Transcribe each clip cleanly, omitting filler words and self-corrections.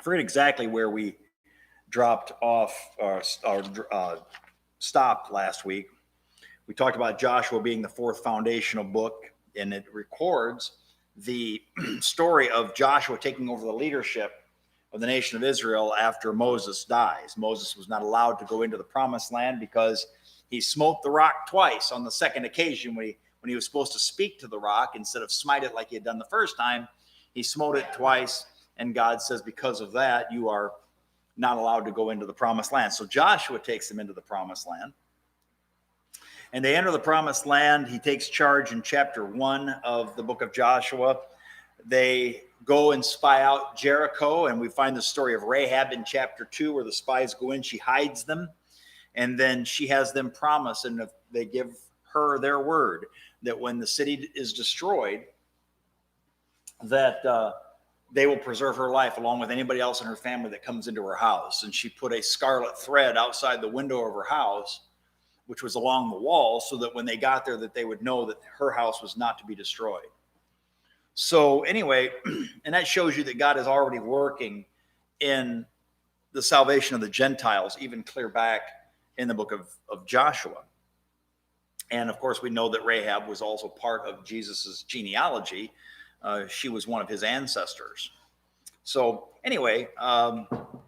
forget exactly where we dropped off or stopped last week. We talked about Joshua being the fourth foundational book, and it records the story of Joshua taking over the leadership of the nation of Israel after Moses dies. Moses was not allowed to go into the promised land because he smote the rock twice. On the second occasion, when he was supposed to speak to the rock, instead of smite it like he had done the first time, he smote it twice, and God says, because of that, you are not allowed to go into the promised land. So Joshua takes them into the promised land. And they enter the promised land. He takes charge in chapter 1 of the book of Joshua. They go and spy out Jericho, and we find the story of Rahab in chapter 2, where the spies go in, she hides them, and then she has them promise, and if they give her their word that when the city is destroyed, that they will preserve her life along with anybody else in her family that comes into her house. And she put a scarlet thread outside the window of her house, which was along the wall, so that when they got there, that they would know that her house was not to be destroyed. So anyway, and that shows you that God is already working in the salvation of the Gentiles, even clear back in the book of Joshua. And of course, we know that Rahab was also part of Jesus's genealogy. She was one of his ancestors. So anyway,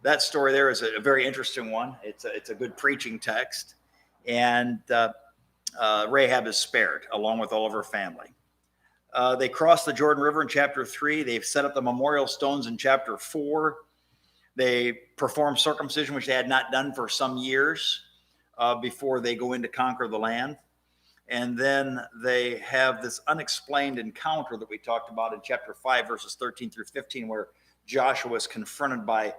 that story there is a very interesting one. It's a good preaching text. And Rahab is spared along with all of her family. They cross the Jordan River in chapter 3. They've set up the memorial stones in chapter 4. They perform circumcision, which they had not done for some years before they go in to conquer the land. And then they have this unexplained encounter that we talked about in chapter 5, verses 13 through 15, where Joshua is confronted by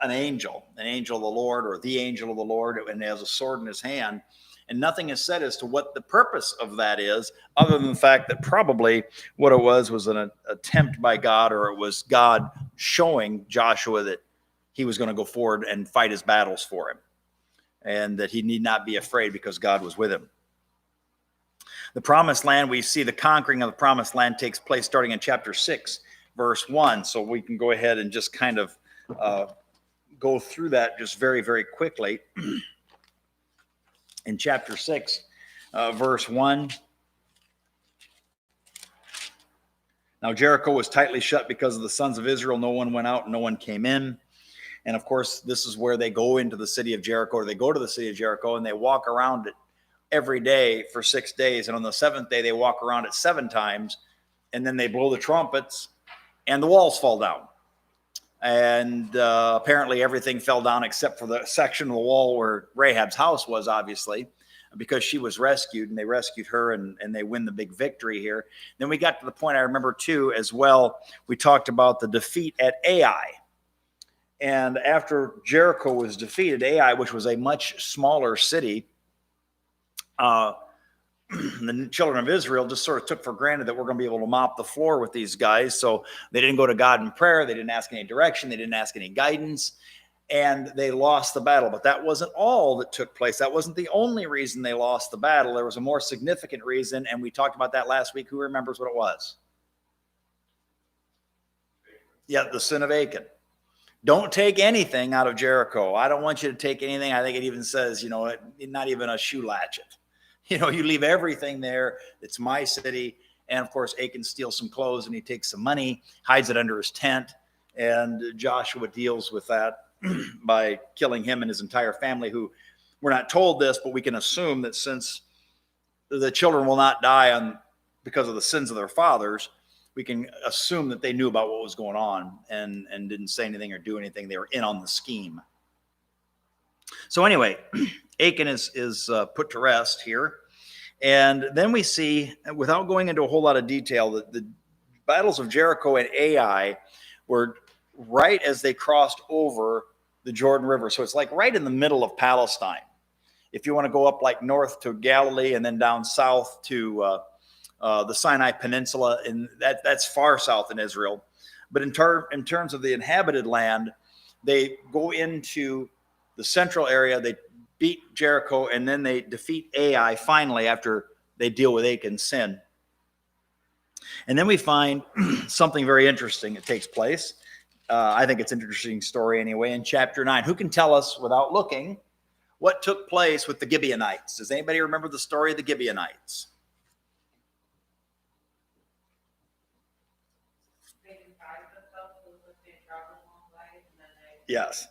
an angel of the Lord, or the angel of the Lord, and has a sword in his hand. And nothing is said as to what the purpose of that is, other than the fact that probably what it was an attempt by God, or it was God showing Joshua that he was going to go forward and fight his battles for him, and that he need not be afraid because God was with him. The promised land, we see the conquering of the promised land takes place starting in chapter 6, verse 1. So we can go ahead and just kind of go through that just very, very quickly. In chapter 6, verse 1. Now Jericho was tightly shut because of the sons of Israel. No one went out and no one came in. And of course, this is where they go into the city of Jericho, or they go to the city of Jericho, and they walk around it every day for 6 days. And on the seventh day, they walk around it 7 times, and then they blow the trumpets, and the walls fall down. And apparently everything fell down except for the section of the wall where Rahab's house was, obviously, because she was rescued, and they rescued her, and they win the big victory here. Then we got to the point, I remember too, as well, we talked about the defeat at Ai. And after Jericho was defeated, Ai, which was a much smaller city, the children of Israel just sort of took for granted that we're going to be able to mop the floor with these guys. So they didn't go to God in prayer. They didn't ask any direction. They didn't ask any guidance, and they lost the battle. But that wasn't all that took place. That wasn't the only reason they lost the battle. There was a more significant reason, and we talked about that last week. Who remembers what it was? Yeah, the sin of Achan. Don't take anything out of Jericho. I don't want you to take anything. I think it even says, not even a shoe latchet. You leave everything there. It's my city. And of course, Achan steals some clothes, and he takes some money, hides it under his tent. And Joshua deals with that by killing him and his entire family, who we're not told this, but we can assume that since the children will not die because of the sins of their fathers, we can assume that they knew about what was going on and didn't say anything or do anything. They were in on the scheme. So anyway, Achan is put to rest here. And then we see, without going into a whole lot of detail, that the battles of Jericho and Ai were right as they crossed over the Jordan River. So it's like right in the middle of Palestine. If you want to go up like north to Galilee and then down south to the Sinai Peninsula, and that's far south in Israel. But in terms of the inhabited land, they go into the central area. They beat Jericho, and then they defeat Ai finally after they deal with Achan's sin. And then we find something very interesting that takes place. I think it's an interesting story anyway. In chapter 9, who can tell us without looking what took place with the Gibeonites? Does anybody remember the story of the Gibeonites? Yes.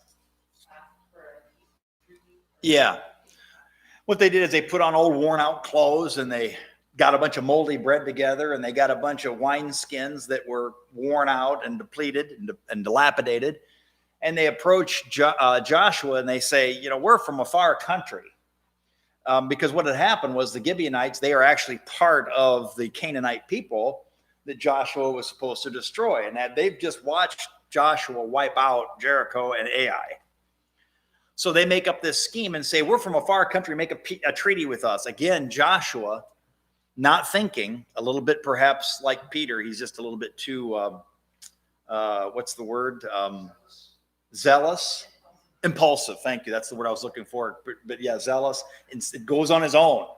Yeah. What they did is they put on old worn out clothes and they got a bunch of moldy bread together and they got a bunch of wine skins that were worn out and depleted and dilapidated. And they approach Joshua and they say, you know, we're from a far country. Because what had happened was the Gibeonites, they are actually part of the Canaanite people that Joshua was supposed to destroy. And that they've just watched Joshua wipe out Jericho and Ai. So they make up this scheme and say, we're from a far country, make a treaty with us. Again, Joshua, not thinking, a little bit perhaps like Peter, he's just a little bit too, what's the word? Zealous. Impulsive, thank you. That's the word I was looking for. But yeah, zealous. It goes on his own.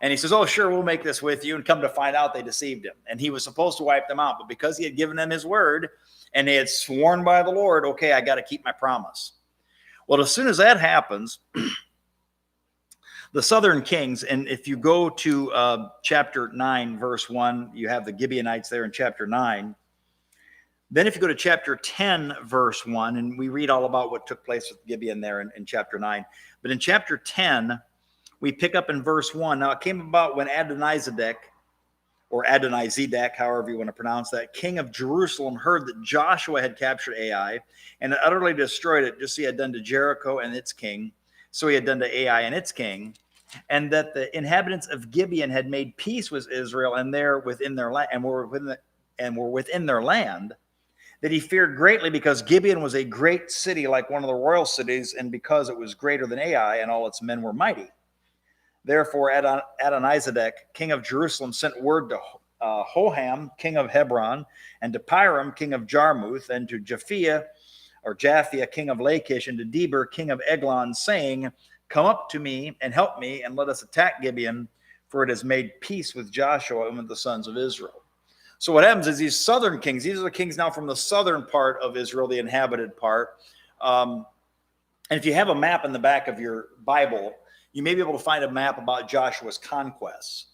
And he says, oh, sure, we'll make this with you. And come to find out, they deceived him. And he was supposed to wipe them out. But because he had given them his word and they had sworn by the Lord, okay, I got to keep my promise. Well, as soon as that happens, the southern kings, and if you go to chapter 9, verse 1, you have the Gibeonites there in chapter 9. Then if you go to chapter 10, verse 1, and we read all about what took place with Gibeon there in chapter 9. But in chapter 10, we pick up in verse 1. Now, it came about when Adonizedek, or Adonizedek, however you want to pronounce that, king of Jerusalem, heard that Joshua had captured Ai and had utterly destroyed it, just as he had done to Jericho and its king, so he had done to Ai and its king, and that the inhabitants of Gibeon had made peace with Israel and were within their land, that he feared greatly because Gibeon was a great city, like one of the royal cities, and because it was greater than Ai, and all its men were mighty. Therefore, Adonizedek, king of Jerusalem, sent word to Hoham, king of Hebron, and to Piram, king of Jarmuth, and to Japhia, king of Lachish, and to Deber, king of Eglon, saying, come up to me and help me, and let us attack Gibeon, for it has made peace with Joshua and with the sons of Israel. So what happens is these southern kings, these are the kings now from the southern part of Israel, the inhabited part. And if you have a map in the back of your Bible, you may be able to find a map about Joshua's conquests.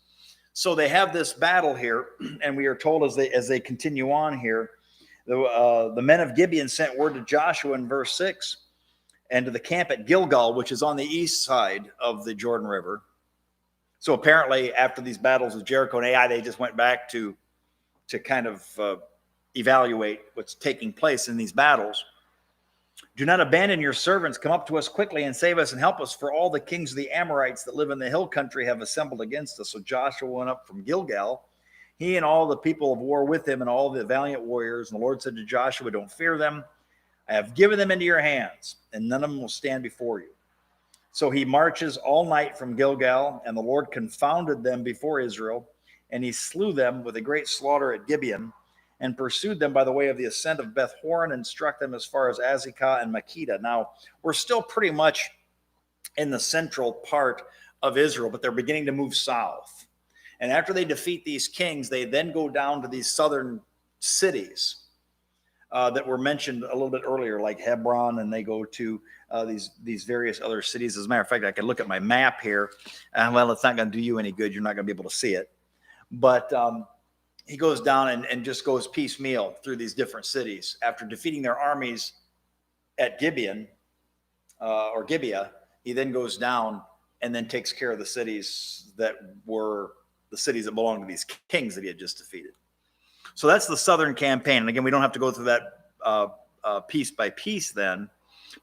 So they have this battle here, and we are told as they continue on here, the men of Gibeon sent word to Joshua in verse 6, and to the camp at Gilgal, which is on the east side of the Jordan River. So apparently after these battles with Jericho and Ai, they just went back to kind of evaluate what's taking place in these battles. Do not abandon your servants. Come up to us quickly and save us and help us, for all the kings of the Amorites that live in the hill country have assembled against us. So Joshua went up from Gilgal, he and all the people of war with him and all the valiant warriors. And the Lord said to Joshua, don't fear them. I have given them into your hands, and none of them will stand before you. So he marches all night from Gilgal, and the Lord confounded them before Israel, and he slew them with a great slaughter at Gibeon, and pursued them by the way of the ascent of Beth Horon, and struck them as far as Azekah and Makkedah. Now, we're still pretty much in the central part of Israel, but they're beginning to move south. And after they defeat these kings, they then go down to these southern cities that were mentioned a little bit earlier, like Hebron, and they go to these various other cities. As a matter of fact, I can look at my map here. Well, it's not going to do you any good. You're not going to be able to see it. But he goes down and just goes piecemeal through these different cities. After defeating their armies at Gibeon or Gibeah, he then goes down and then takes care of the cities that were the cities that belonged to these kings that he had just defeated. So that's the southern campaign. And again, we don't have to go through that piece by piece then,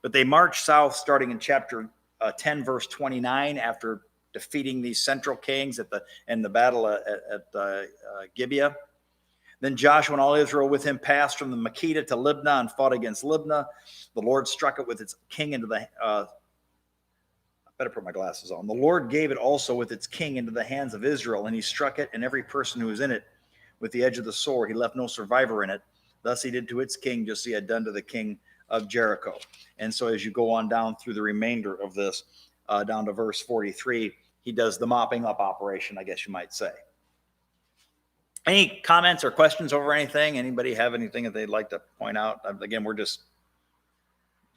but they march south starting in chapter 10, verse 29, after defeating these central kings in the battle at Gibeah. Then Joshua and all Israel with him passed from the Makkedah to Libnah and fought against Libnah. The Lord struck it with its king into the I better put my glasses on. The Lord gave it also with its king into the hands of Israel, and he struck it and every person who was in it with the edge of the sword. He left no survivor in it. Thus he did to its king just as he had done to the king of Jericho. And so as you go on down through the remainder of this, down to verse 43, he does the mopping up operation, I guess you might say. Any comments or questions over anything? Anybody have anything that they'd like to point out? Again, this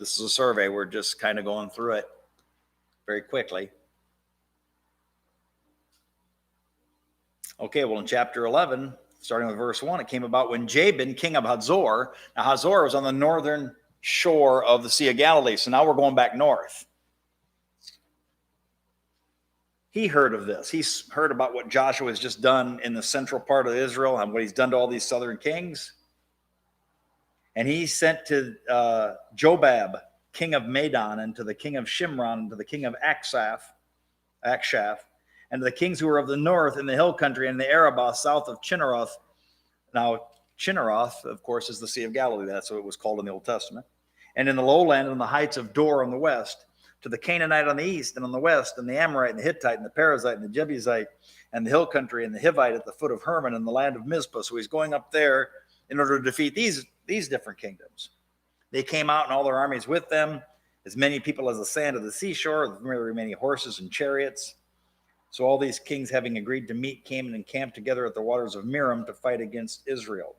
is a survey. We're just kind of going through it very quickly. Okay, well, in chapter 11, starting with verse 1, it came about when Jabin, king of Hazor, now Hazor was on the northern shore of the Sea of Galilee, so now we're going back north. He heard of this. He's heard about what Joshua has just done in the central part of Israel and what he's done to all these southern kings. And he sent to Jobab, king of Madon, and to the king of Shimron, and to the king of Akshaph, and to the kings who were of the north in the hill country and the Arabah south of Chinneroth. Now, Chinneroth, of course, is the Sea of Galilee. That's what it was called in the Old Testament. And in the lowland and the heights of Dor on the west, to the Canaanite on the east and on the west, and the Amorite and the Hittite and the Perizzite and the Jebusite and the hill country and the Hivite at the foot of Hermon and the land of Mizpah. So he's going up there in order to defeat these different kingdoms. They came out and all their armies with them, as many people as the sand of the seashore, with very many horses and chariots. So all these kings, having agreed to meet, came and encamped together at the waters of Merom to fight against Israel.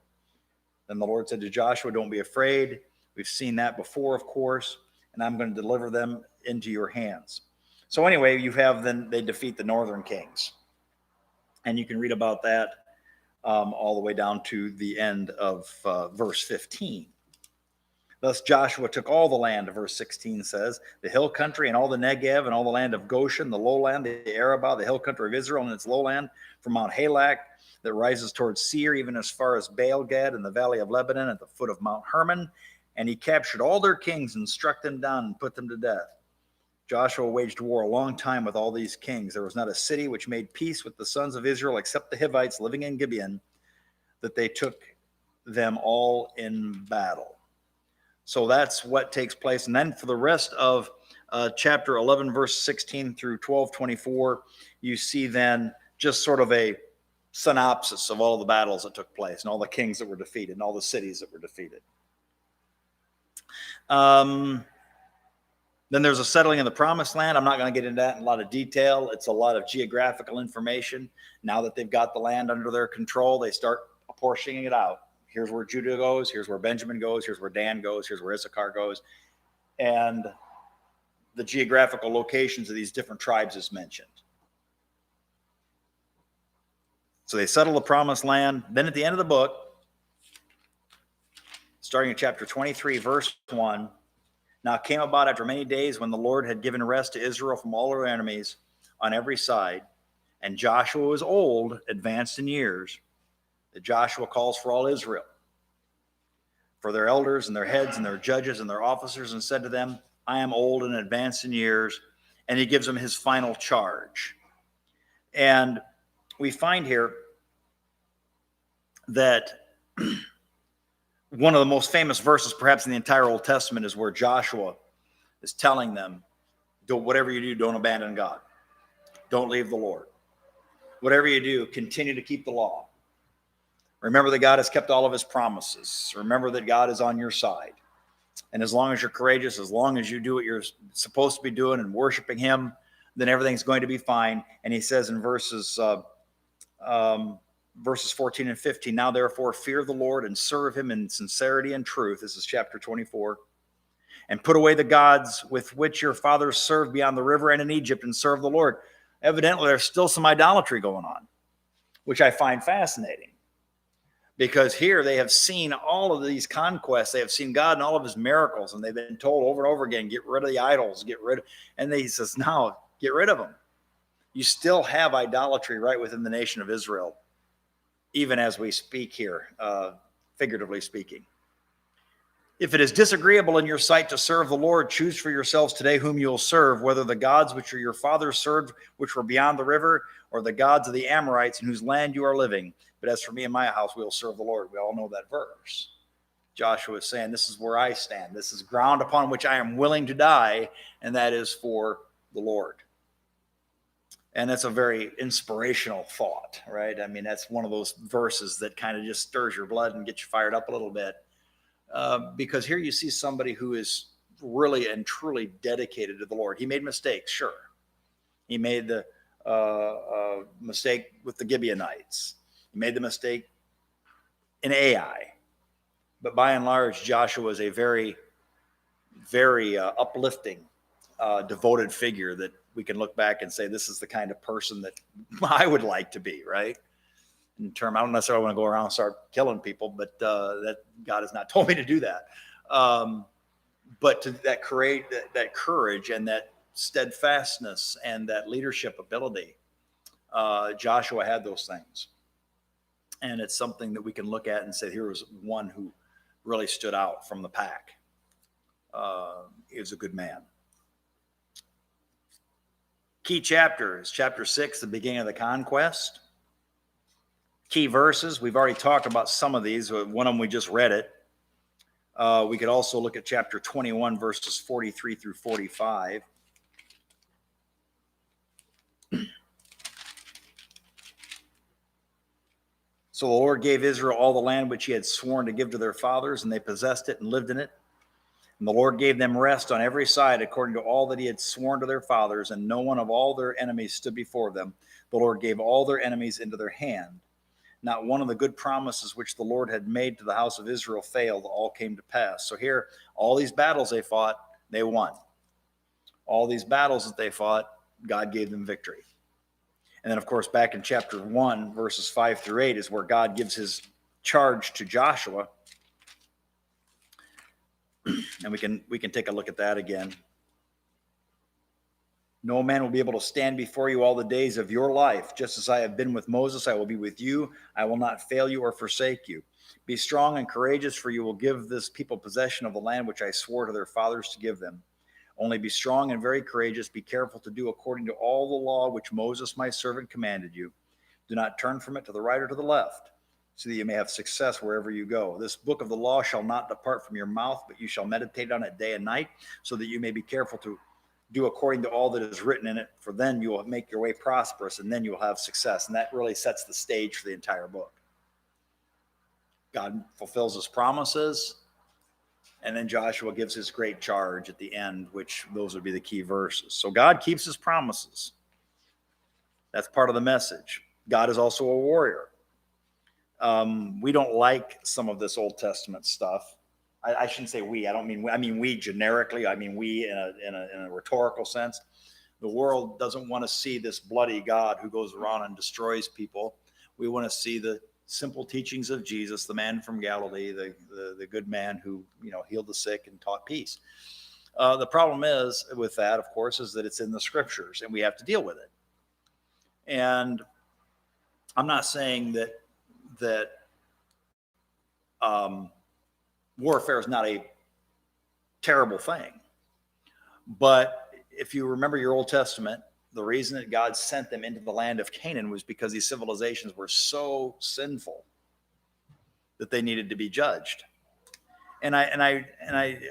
Then the Lord said to Joshua, don't be afraid. We've seen that before, of course, and I'm going to deliver them into your hands. So anyway, they defeat the northern kings. And you can read about that all the way down to the end of verse 15. Thus Joshua took all the land, verse 16 says, the hill country and all the Negev and all the land of Goshen, the lowland, the Arabah, the hill country of Israel and its lowland, from Mount Halak that rises towards Seir, even as far as Baal-Gad in the valley of Lebanon at the foot of Mount Hermon. And he captured all their kings and struck them down and put them to death. Joshua waged war a long time with all these kings. There was not a city which made peace with the sons of Israel except the Hivites living in Gibeon, that they took them all in battle. So that's what takes place. And then for the rest of chapter 11, verse 16 through 12:24, you see then just sort of a synopsis of all the battles that took place and all the kings that were defeated and all the cities that were defeated. Then there's a settling in the promised land. I'm not going to get into that in a lot of detail. It's a lot of geographical information. Now that they've got the land under their control, they start apportioning it out. Here's where Judah goes. Here's where Benjamin goes. Here's where Dan goes. Here's where Issachar goes. And the geographical locations of these different tribes is mentioned. So they settle the promised land. Then at the end of the book, starting in chapter 23, verse 1, now it came about after many days when the Lord had given rest to Israel from all her enemies on every side, and Joshua was old, advanced in years, that Joshua calls for all Israel, for their elders and their heads and their judges and their officers, and said to them, I am old and advanced in years. And he gives them his final charge. And we find here that one of the most famous verses perhaps in the entire Old Testament is where Joshua is telling them, whatever you do, don't abandon God. Don't leave the Lord. Whatever you do, continue to keep the law. Remember that God has kept all of his promises. Remember that God is on your side. And as long as you're courageous, as long as you do what you're supposed to be doing and worshiping him, then everything's going to be fine. And he says in verses 14 and 15, now therefore fear the Lord and serve him in sincerity and truth. This is chapter 24. And put away the gods with which your fathers served beyond the river and in Egypt, and serve the Lord. Evidently, there's still some idolatry going on, which I find fascinating. Because here they have seen all of these conquests. They have seen God and all of his miracles, and they've been told over and over again, get rid of the idols, and he says, no, get rid of them. You still have idolatry right within the nation of Israel, even as we speak here, figuratively speaking. If it is disagreeable in your sight to serve the Lord, choose for yourselves today whom you will serve, whether the gods which your fathers served, which were beyond the river, or the gods of the Amorites in whose land you are living. But as for me and my house, we will serve the Lord. We all know that verse. Joshua is saying, this is where I stand. This is ground upon which I am willing to die, and that is for the Lord. And that's a very inspirational thought, right? I mean, that's one of those verses that kind of just stirs your blood and gets you fired up a little bit. Because here you see somebody who is really and truly dedicated to the Lord. He made mistakes, sure. He made the mistake with the Gibeonites. He He made the mistake in Ai. But by and large, Joshua is a very, very uplifting, devoted figure that we can look back and say, this is the kind of person that I would like to be, right? I don't necessarily want to go around and start killing people, but that God has not told me to do that. But to that courage and that steadfastness and that leadership ability, Joshua had those things. And it's something that we can look at and say, here was one who really stood out from the pack. He was a good man. Key chapters, chapter 6, the beginning of the conquest. Key verses, we've already talked about some of these. One of them, we just read it. We could also look at chapter 21, verses 43 through 45. So the Lord gave Israel all the land which he had sworn to give to their fathers, and they possessed it and lived in it. And the Lord gave them rest on every side according to all that he had sworn to their fathers, and no one of all their enemies stood before them. The Lord gave all their enemies into their hand. Not one of the good promises which the Lord had made to the house of Israel failed. All came to pass. So here, all these battles they fought, they won. All these battles that they fought, God gave them victory. And then, of course, back in chapter 1, verses 5 through 8 is where God gives his charge to Joshua. And we can take a look at that again. No man will be able to stand before you all the days of your life. Just as I have been with Moses, I will be with you. I will not fail you or forsake you. Be strong and courageous, for you will give this people possession of the land which I swore to their fathers to give them. Only be strong and very courageous. Be careful to do according to all the law which Moses my servant commanded you. Do not turn from it to the right or to the left, so that you may have success wherever you go. This book of the law shall not depart from your mouth, but you shall meditate on it day and night, so that you may be careful to do according to all that is written in it, for then you will make your way prosperous, and then you will have success. And that really sets the stage for the entire book. God fulfills his promises, and then Joshua gives his great charge at the end, which those would be the key verses. So God keeps his promises. That's part of the message. God is also a warrior. We don't like some of this Old Testament stuff. I shouldn't say we. I mean we generically. I mean we in a rhetorical sense. The world doesn't want to see this bloody God who goes around and destroys people. We want to see the simple teachings of Jesus, the man from Galilee, the good man who healed the sick and taught peace. The problem is with that, of course, is that it's in the scriptures and we have to deal with it. And I'm not saying that warfare is not a terrible thing. But if you remember your Old Testament, the reason that God sent them into the land of Canaan was because these civilizations were so sinful that they needed to be judged. And I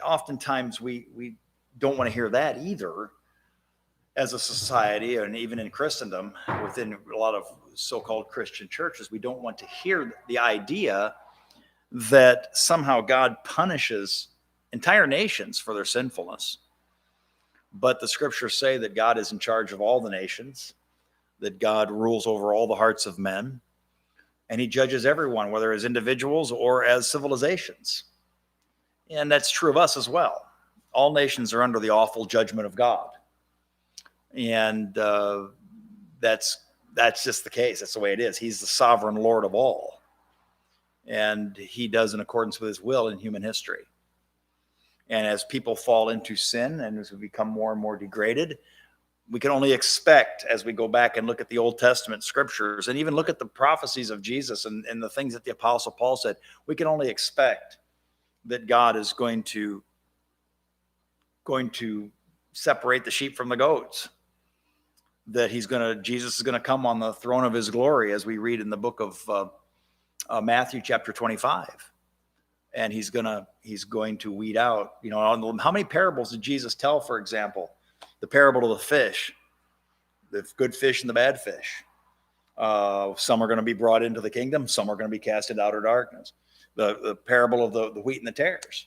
oftentimes we don't want to hear that either as a society, and even in Christendom, within a lot of so-called Christian churches, we don't want to hear the idea that somehow God punishes entire nations for their sinfulness. But the scriptures say that God is in charge of all the nations, that God rules over all the hearts of men, and he judges everyone, whether as individuals or as civilizations. And that's true of us as well. All nations are under the awful judgment of God. And that's just the case. That's the way it is. He's the sovereign Lord of all. And he does in accordance with his will in human history. And as people fall into sin and as we become more and more degraded, we can only expect, as we go back and look at the Old Testament scriptures and even look at the prophecies of Jesus and the things that the Apostle Paul said, we can only expect that God is going to separate the sheep from the goats. That Jesus is going to come on the throne of his glory, as we read in the book of Matthew chapter 25. And he's going to weed out, how many parables did Jesus tell, for example? The parable of the fish, the good fish and the bad fish. Some are going to be brought into the kingdom. Some are going to be cast into outer darkness. The parable of the wheat and the tares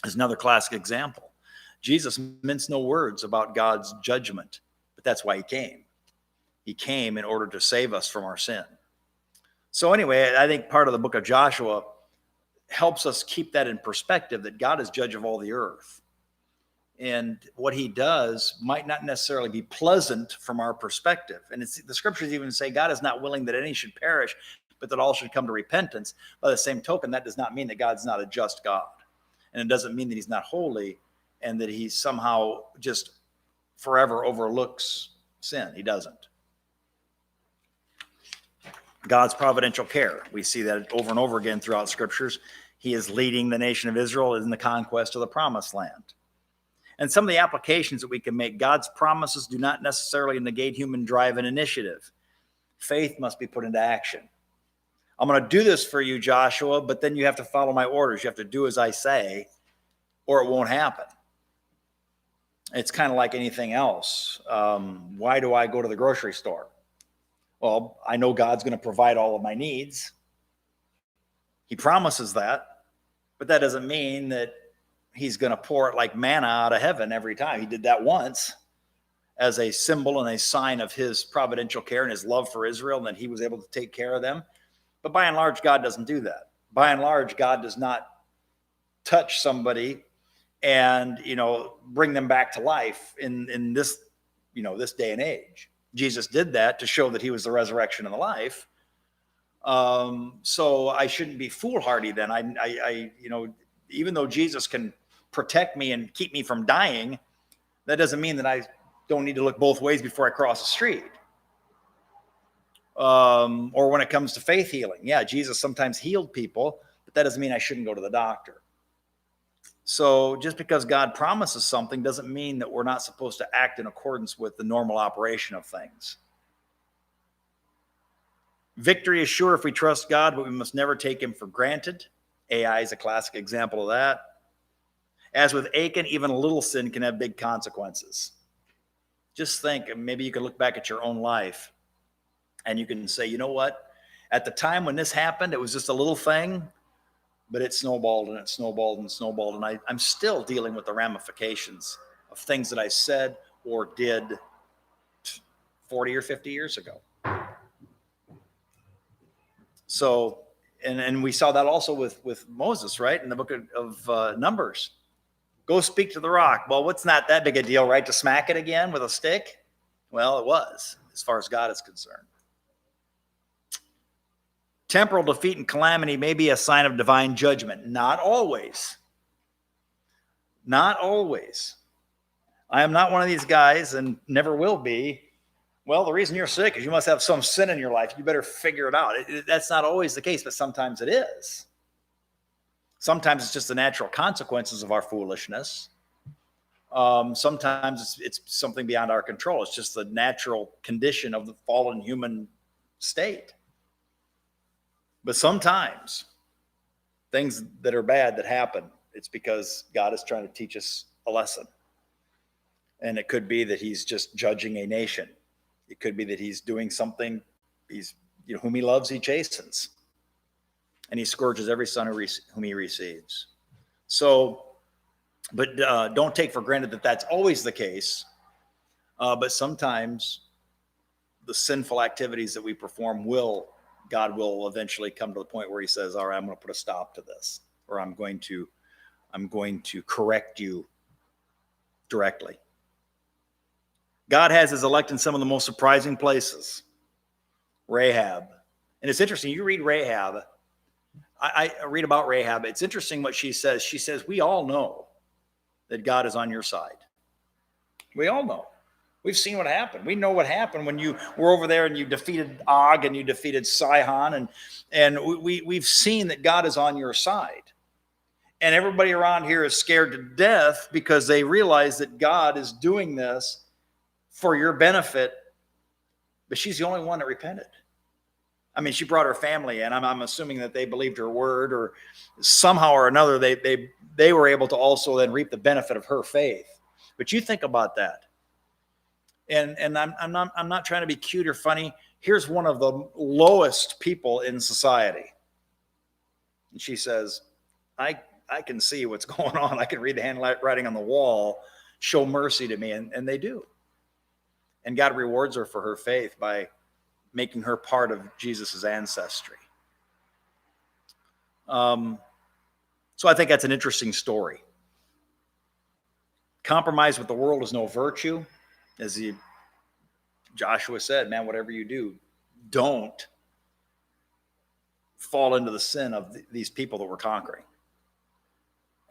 is another classic example. Jesus minced no words about God's judgment, but that's why he came. He came in order to save us from our sin. So anyway, I think part of the book of Joshua helps us keep that in perspective, that God is judge of all the earth. And what he does might not necessarily be pleasant from our perspective. And the scriptures even say God is not willing that any should perish, but that all should come to repentance. By the same token, that does not mean that God's not a just God. And it doesn't mean that he's not holy and that he somehow just forever overlooks sin. He doesn't. God's providential care. We see that over and over again throughout scriptures. He is leading the nation of Israel in the conquest of the promised land. And some of the applications that we can make, God's promises do not necessarily negate human drive and initiative. Faith must be put into action. I'm going to do this for you, Joshua, but then you have to follow my orders. You have to do as I say, or it won't happen. It's kind of like anything else. Why do I go to the grocery store? Well, I know God's going to provide all of my needs. He promises that, but that doesn't mean that he's going to pour it like manna out of heaven every time. He did that once as a symbol and a sign of his providential care and his love for Israel, and that he was able to take care of them. But by and large, God doesn't do that. By and large, God does not touch somebody and, bring them back to life in this, this day and age. Jesus did that to show that he was the resurrection and the life. So I shouldn't be foolhardy then. I even though Jesus can protect me and keep me from dying, that doesn't mean that I don't need to look both ways before I cross the street. Or when it comes to faith healing. Yeah, Jesus sometimes healed people, but that doesn't mean I shouldn't go to the doctor. So just because God promises something doesn't mean that we're not supposed to act in accordance with the normal operation of things. Victory is sure if we trust God, but we must never take him for granted. AI is a classic example of that. As with Achan, even a little sin can have big consequences. Just think, maybe you can look back at your own life and you can say, you know what? At the time when this happened, it was just a little thing, but it snowballed and it snowballed and snowballed. And I'm still dealing with the ramifications of things that I said or did 40 or 50 years ago. So, and we saw that also with Moses, right? In the book of Numbers. Go speak to the rock. Well, what's not that big a deal, right? To smack it again with a stick? Well, it was, as far as God is concerned. Temporal defeat and calamity may be a sign of divine judgment. Not always. Not always. I am not one of these guys and never will be. Well, the reason you're sick is you must have some sin in your life. You better figure it out. That's not always the case, but sometimes it is. Sometimes it's just the natural consequences of our foolishness. Sometimes it's something beyond our control. It's just the natural condition of the fallen human state. But sometimes things that are bad that happen, it's because God is trying to teach us a lesson. And it could be that he's just judging a nation. It could be that he's doing something. He's, whom he loves, he chastens. And he scourges every son whom he receives. So, but don't take for granted that that's always the case. But sometimes the sinful activities that we perform God will eventually come to the point where he says, all right, I'm going to put a stop to this, or I'm going to correct you directly. God has his elect in some of the most surprising places. Rahab. And it's interesting. You read Rahab. I read about Rahab. It's interesting what she says. She says, we all know that God is on your side. We all know. We've seen what happened. We know what happened when you were over there and you defeated Og and you defeated Sihon. And we've seen that God is on your side. And everybody around here is scared to death because they realize that God is doing this for your benefit. But she's the only one that repented. I mean, she brought her family in. I'm assuming that they believed her word, or somehow or another they were able to also then reap the benefit of her faith. But you think about that. And I'm not trying to be cute or funny. Here's one of the lowest people in society. And she says, I can see what's going on. I can read the handwriting on the wall. Show mercy to me. And they do. And God rewards her for her faith by making her part of Jesus's ancestry. So I think that's an interesting story. Compromise with the world is no virtue. As Joshua said, man, whatever you do, don't fall into the sin of these people that we're conquering.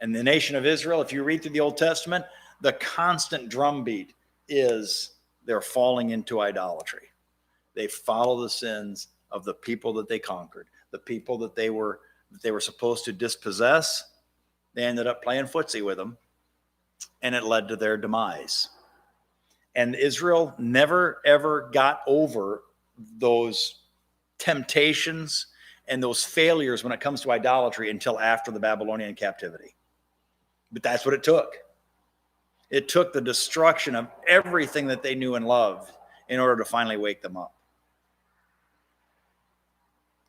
And the nation of Israel, if you read through the Old Testament, the constant drumbeat is they're falling into idolatry. They follow the sins of the people that they conquered, the people that they were supposed to dispossess. They ended up playing footsie with them, and it led to their demise. And Israel never, ever got over those temptations and those failures when it comes to idolatry until after the Babylonian captivity. But that's what it took. It took the destruction of everything that they knew and loved in order to finally wake them up.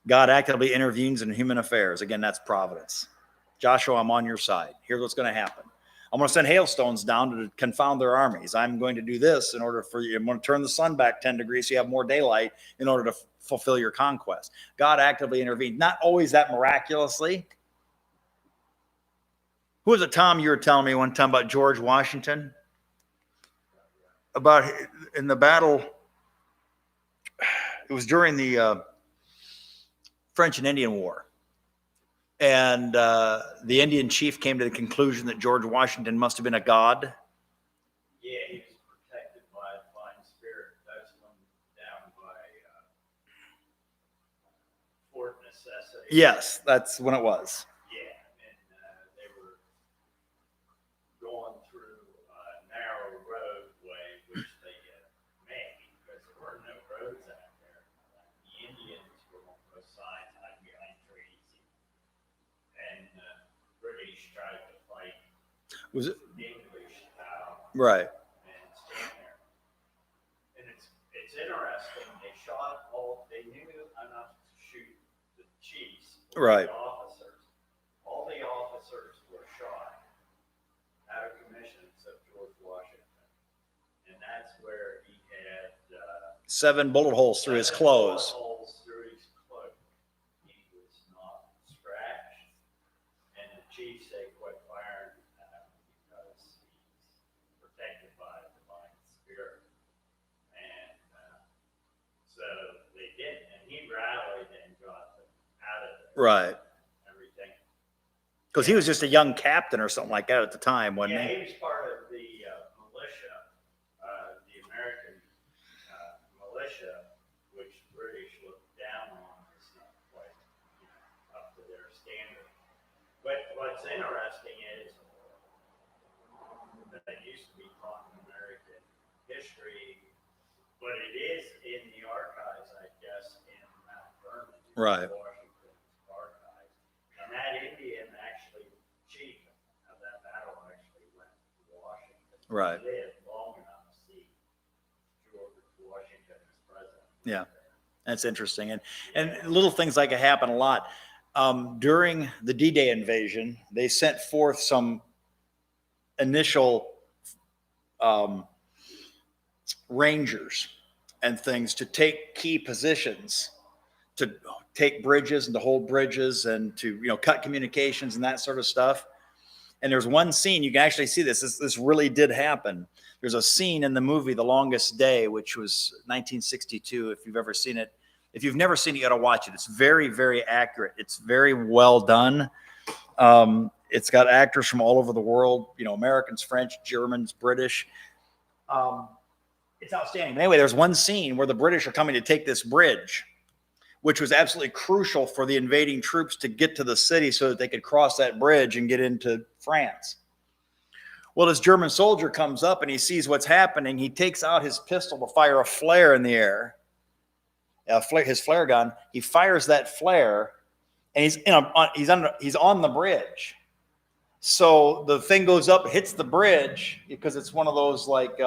God actively intervenes in human affairs. Again, that's providence. Joshua, I'm on your side. Here's what's going to happen. I'm going to send hailstones down to confound their armies. I'm going to do this in order for you. I'm going to turn the sun back 10 degrees so you have more daylight in order to fulfill your conquest. God actively intervened. Not always that miraculously. Who was it, Tom, you were telling me one time about George Washington? About in the battle, it was during the French and Indian War. And the Indian chief came to the conclusion that George Washington must have been a god. Yeah, he was protected by a divine spirit. That's one down by Fort Necessity. Yes, that's when it was. Yeah, and they were going through a narrow roadway, which they made because there were no roads out there. The Indians were on both sides, hiding behind trees. And British tried to fight Was it English style right? and stand there. And it's interesting. They shot they knew enough to shoot the chiefs, Right. the officers. All the officers were shot out of commission except George Washington. And that's where he had 7 bullet holes through his clothes. holes through his cloak. He was not scratched. And the chief said, quit firing because he's protected by a divine spirit. And so they did. And he rallied and got them out of there. Right. Everything. Because he was just a young captain or something like that at the time, wasn't Yeah, he? he was part of the militia, the American militia, which the British looked down on as not quite up to their standard. But what's interesting is that it used to be taught in American history, but it is in the archives, I guess, in Mount Vernon, Right. Washington's archives. And that Indian actually, chief of that battle actually went to Washington. Right. He lived long enough to see George Washington as president. Yeah. That's interesting. And little things like it happen a lot. During the D-Day invasion, they sent forth some initial rangers and things to take key positions, to take bridges and to hold bridges and to cut communications and that sort of stuff. And there's one scene you can actually see this really did happen. There's a scene in the movie The Longest Day, which was 1962. If you've ever seen it, if you've never seen it, you got to watch it. It's very, very accurate. It's very well done. It's got actors from all over the world, Americans, French, Germans, British. It's outstanding. But anyway, there's one scene where the British are coming to take this bridge, which was absolutely crucial for the invading troops to get to the city so that they could cross that bridge and get into France. Well, this German soldier comes up and he sees what's happening. He takes out his pistol to fire a flare in the air, his flare gun. He fires that flare, and he's on the bridge. So the thing goes up, hits the bridge because it's one of those like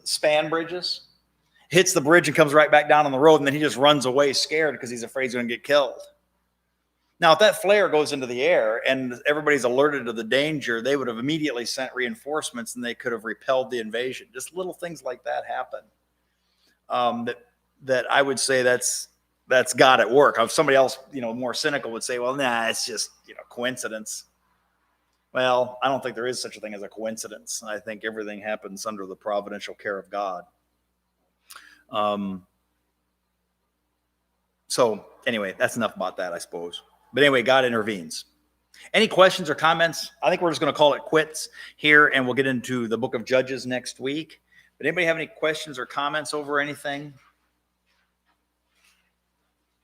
span bridges. Hits the bridge and comes right back down on the road, and then he just runs away scared because he's afraid he's going to get killed. Now, if that flare goes into the air and everybody's alerted to the danger, they would have immediately sent reinforcements and they could have repelled the invasion. Just little things like that happen that that I would say that's God at work. If somebody else, more cynical would say, well, nah, it's just, coincidence. Well, I don't think there is such a thing as a coincidence. I think everything happens under the providential care of God. So anyway, that's enough about that, I suppose. But anyway, God intervenes. Any questions or comments? I think we're just going to call it quits here, and we'll get into the book of Judges next week. But anybody have any questions or comments over anything?